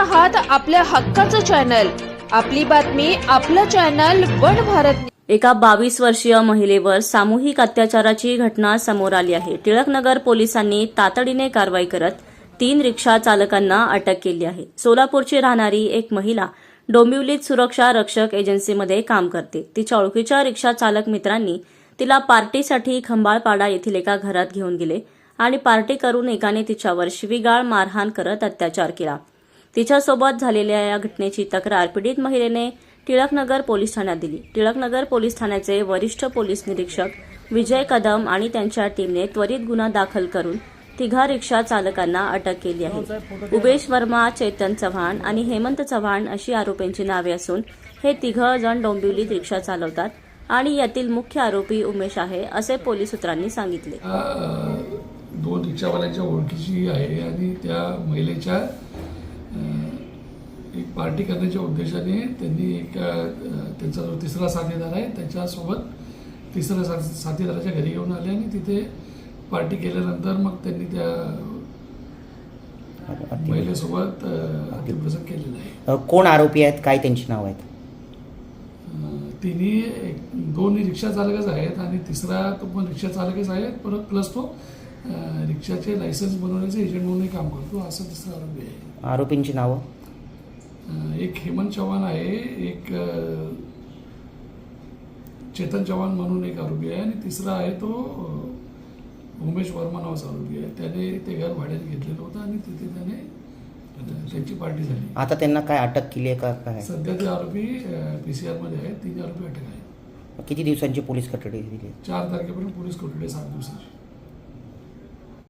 आहात आपल्या हक्काचं चॅनल, आपली बातमी आपलं चॅनल वन भारत। एका 22 वर्षीय महिलेवर सामूहिक अत्याचाराची घटना समोर आली आहे। टिळकनगर पोलिसांनी तातडीने कारवाई करत 3 रिक्षा चालकांना अटक केली आहे। सोलापूरची राहणारी एक महिला डोंबिवलीत सुरक्षा रक्षक एजन्सीमध्ये काम करते। तिच्या ओळखीच्या रिक्षा चालक मित्रांनी तिला पार्टीसाठी खंबाळपाडा येथील एका घरात घेऊन गेले आणि पार्टी करून एकाने तिच्यावर शिवीगाळ मारहाण करत अत्याचार केला। तिच्यासोबत झालेल्या या घटनेची तक्रार पीडित महिलेने टिळकनगर पोलीस ठाण्यात दिली। टिळकनगर पोलीस ठाण्याचे वरिष्ठ पोलीस निरीक्षक विजय कदम आणि त्यांच्या टीमने त्वरित गुन्हा दाखल करून 3 रिक्षा चालकांना अटक केली आहे। उमेश वर्मा, चेतन चव्हाण आणि हेमंत चव्हाण अशी आरोपींची नावे असून हे 3 जण डोंबिवलीत रिक्षा चालवतात आणि यातील मुख्य आरोपी उमेश आहे असे पोलीस सूत्रांनी सांगितले। 2 रिक्षावाल्यांच्या ओळखीची आहे आणि त्या महिलेच्या एक पार्टी करण्याच्या उद्देशाने त्यांनी त्यांचा जो 3रा साथीदार आहे त्याच्यासोबत 3ऱ्या साथीदाराच्या घरी घेऊन आले आणि तिथे पार्टी केल्यानंतर मग त्यांनी त्या महिलेसोबत अतिप्रसंग केलेला आहे। कोण आरोपी आहेत, काय त्यांची नाव आहेत? तिन्ही 2 रिक्षा चालकच आहेत आणि 3रा तो पण रिक्षा चालकच आहे, परत प्लस तो रिक्षाचे लायसन्स बनवण्याचे एजंट म्हणूनही काम करतो, असं 3रा आरोपी आहे। आरोपींची नावं? एक हेमंत चव्हाण आहे, एक चेतन चव्हाण म्हणून एक आरोपी आहे आणि 3रा आहे तो उमेश वर्मा नावाचा आरोपी आहे। त्याने ते घर भाड्याने घेतलेलं होतं आणि तिथे त्याने त्यांची पार्टी झाली। आता त्यांना काय अटक केली आहे का काय? सध्या ते आरोपी PCR मध्ये आहेत, 3 आरोपी अटक आहेत। किती दिवसांची पोलीस कोठडी दिली? 4 तारखेपर्यंत पोलीस कोठडी, 7 दिवसाची।